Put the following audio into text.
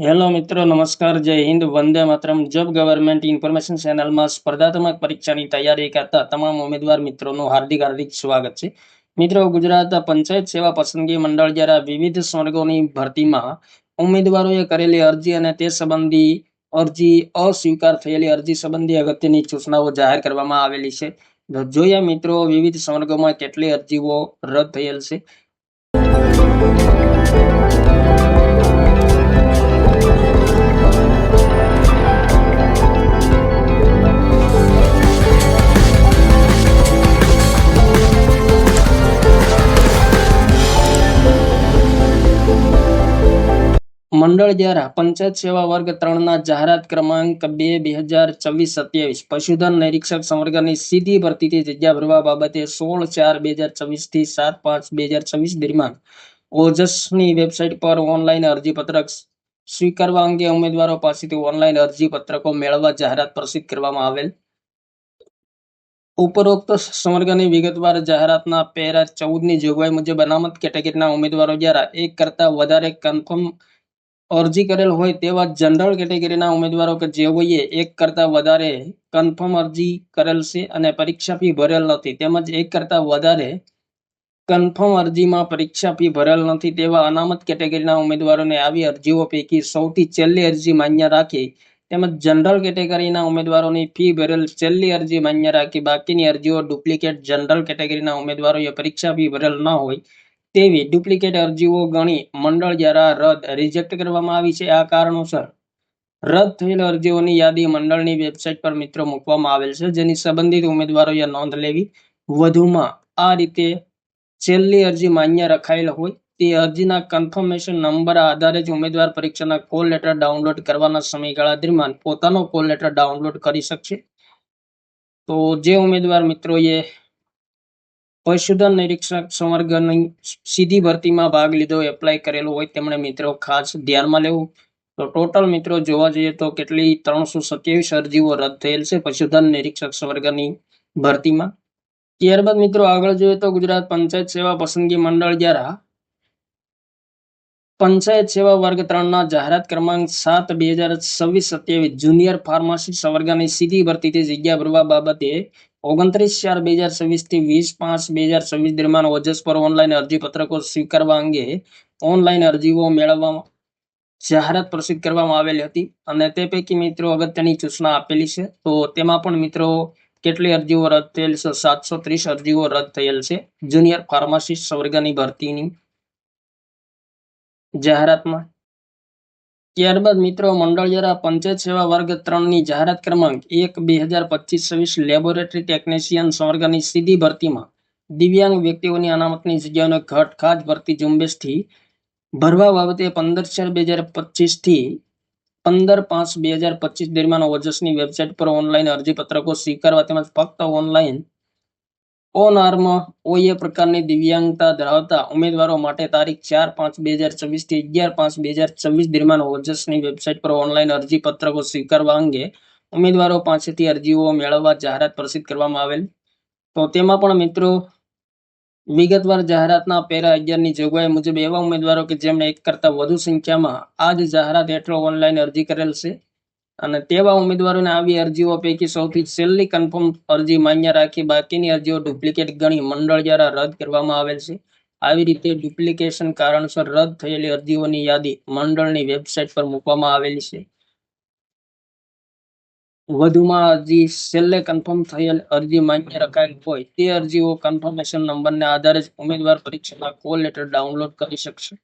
Hello મિત્રો, નમસ્કાર, જય Hind, Vande Mataram. Job government information ચેનલમાં સ્પર્ધાત્મક પરીક્ષાની તૈયારી કરતા તમામ ઉમેદવાર મિત્રોનું હાર્દિક સ્વાગત છે. મિત્રો, ગુજરાત પંચાયત સેવા પસંદગી મંડળ દ્વારા વિવિધ સ્વર્ગોની ભરતીમાં ઉમેદવારોએ કરેલી અરજી અને તે સંબંધી અરજી અસ્વીકાર થયેલી અરજી સંબંધી અગત્યની સૂચનાઓ જાહેર કરવામાં આવેલી છે. જોઈએ મિત્રો, વિવિધ સ્વર્ગોમાં કેટલી અરજીઓ રદ થયેલ છે. મંડળ દ્વારા પંચાયત સેવા વર્ગ 3 ના જાહેરાત ક્રમાંક 2/2024 પશુધન નિરીક્ષક સંવર્ગની સીધી ભરતીથી જગ્યા ભરવા બાબતે 16/4/2024 થી 7/5/2024 દરમિયાન ઓજસની વેબસાઇટ પર ઓનલાઈન અરજીપત્રક સ્વીકારવા અંગે ઉમેદવારો પાસેથી ઓનલાઈન અરજીપત્રકો મેળવવા જાહેરાત પ્રસિદ્ધ કરવામાં આવેલ. ઉપરોક્ત સંવર્ગની વિગતવાર જાહેરાતના પેરા 14 ની જોગવાઈ મુજબ અનામત કેટેગરીના ઉમેદવારો દ્વારા એક કરતાં વધારે કન્ફર્મ અરજી કરેલ હોય તેવા જનરલ કેટેગરીના ઉમેદવારો કે જેઓએ એક કરતાં વધારે કન્ફર્મ અરજી કરેલ છે અને પરીક્ષા ફી ભરેલ નથી, તેમજ એક કરતાં વધારે કન્ફર્મ અરજીમાં પરીક્ષા ફી ભરેલ નથી તેવા અનામત કેટેગરીના ઉમેદવારોને આવી અરજીઓ પૈકી સૌથી છેલ્લી અરજી માન્ય રાખી તેમજ જનરલ કેટેગરીના ઉમેદવારોની ફી ભરેલ છેલ્લી અરજી માન્ય રાખી બાકીની અરજીઓ ડુપ્લિકેટ જનરલ કેટેગરીના ઉમેદવારોએ પરીક્ષા ફી ભરેલ ન હોય તેવી ડુપ્લિકેટ અરજીઓ ગણી મંડળ દ્વારા રિજેક્ટ કરવામાં આવી છે. આ કારણોસર રદ થયેલ અરજીઓની યાદી મંડળની વેબસાઇટ પર મિત્રો મૂકવામાં આવેલ છે, જેની સંબંધિત ઉમેદવારોએ નોંધ લેવી. વધુમાં આ રીતે છેલ્લી અરજી માન્ય રખાયેલ હોય તે અરજીના કન્ફર્મેશન નંબર આધારે જ ઉમેદવાર પરીક્ષાના કોલ લેટર ડાઉનલોડ કરવાના સમયગાળા દરમિયાન પોતાનો કોલ લેટર ડાઉનલોડ કરી શકશે. તો જે ઉમેદવાર મિત્રોએ પશુધન નિરીક્ષક સંવર્ગની સીધી ભરતીમાં ભાગ લીધો, એપ્લાય કરેલો હોય તેમણે મિત્રો ખાસ ધ્યાનમાં લેવું. તો ટોટલ મિત્રો જોવા જઈએ તો કેટલી 327 અરજીઓ રદ થયેલ છે પશુધન નિરીક્ષક સંવર્ગની ભરતીમાં. ત્યારબાદ મિત્રો આગળ જોઈએ તો ગુજરાત પંચાયત સેવા પસંદગી મંડળ દ્વારા પંચાયત સેવા વર્ગ 3 ના જાહેરાત ક્રમાંક 7/2026 જુનિયર ફાર્મસી સંવર્ગની સીધી ભરતીથી જગ્યા ભરવા બાબતે 29/4/2026 થી 20/5/2026 દરમિયાન ઓજસ પર ઓનલાઈન અરજીપત્રકો સ્વીકારવા અંગે ઓનલાઈન અરજીઓ મેળવવા જાહેરાત પ્રસિદ્ધ કરવામાં આવેલી હતી અને તે પૈકી મિત્રો અગત્યની સૂચના આપેલી છે. તો તેમાં પણ મિત્રો કેટલી અરજીઓ રદ થયેલ છે? 730 અરજીઓ રદ થયેલ છે જુનિયર ફાર્માસિસ્ટ સંવર્ગની ભરતીની જાહેરાતમાં. ત્યારબાદ મિત્રો મંડળ દ્વારા પંચાયત સેવા વર્ગ 3 ની જાહેરાત ક્રમાંક 1/2025 લેબોરેટરી ટેકનિશિયન સંવર્ગની સીધી ભરતીમાં દિવ્યાંગ વ્યક્તિઓની અનામતની જગ્યાઓને ઘટ ખાસ ભરતી ઝુંબેશથી ભરવા બાબતે 15/4/2025 થી 15/5/2025 દરમિયાન ઓજસની વેબસાઇટ પર ઓનલાઈન અરજીપત્રકો સ્વીકારવા તેમજ ફક્ત ઓનલાઈન ઓન-આર્મ ઓએ પ્રકારની દિવ્યાંગતા ધરાવતા ઉમેદવારો માટે તારીખ 4/5/2024 થી 11/5/2024 દરમિયાન ઓજસની વેબસાઇટ પર ઓનલાઈન અરજીપત્રકો સ્વીકારવા અંગે ઉમેદવારો પાસેથી અરજીઓ મેળવવા જાહેરાત પ્રસિદ્ધ કરવામાં આવેલ. તો તેમાં પણ મિત્રો વિગતવાર જાહેરાતના પેરા 11 ની જોગવાઈ મુજબ એવા ઉમેદવારો કે જેમણે એક કરતાં વધુ સંખ્યામાં આ જ જાહેરાત હેઠળ ઓનલાઈન અરજી કરેલ છે અને તેવા ઉમેદવારોને આવી અરજીઓ પૈકી સૌથી છેલ્લી કન્ફર્મ અરજી માન્ય રાખી બાકીની અરજીઓ ડુપ્લિકેટ ગણી મંડળ દ્વારા રદ કરવામાં આવેલ છે. આવી રીતે ડુપ્લિકેશન કારણસર રદ થયેલી અરજીઓની યાદી મંડળની વેબસાઇટ પર મૂકવામાં આવેલી છે. વધુમાં અરજી છેલ્લે કન્ફર્મ થયેલ અરજી માન્ય રખાયેલ હોય તે અરજીઓ કન્ફર્મેશન નંબરને આધારે જ ઉમેદવાર પરીક્ષાના કોલ લેટર ડાઉનલોડ કરી શકશે.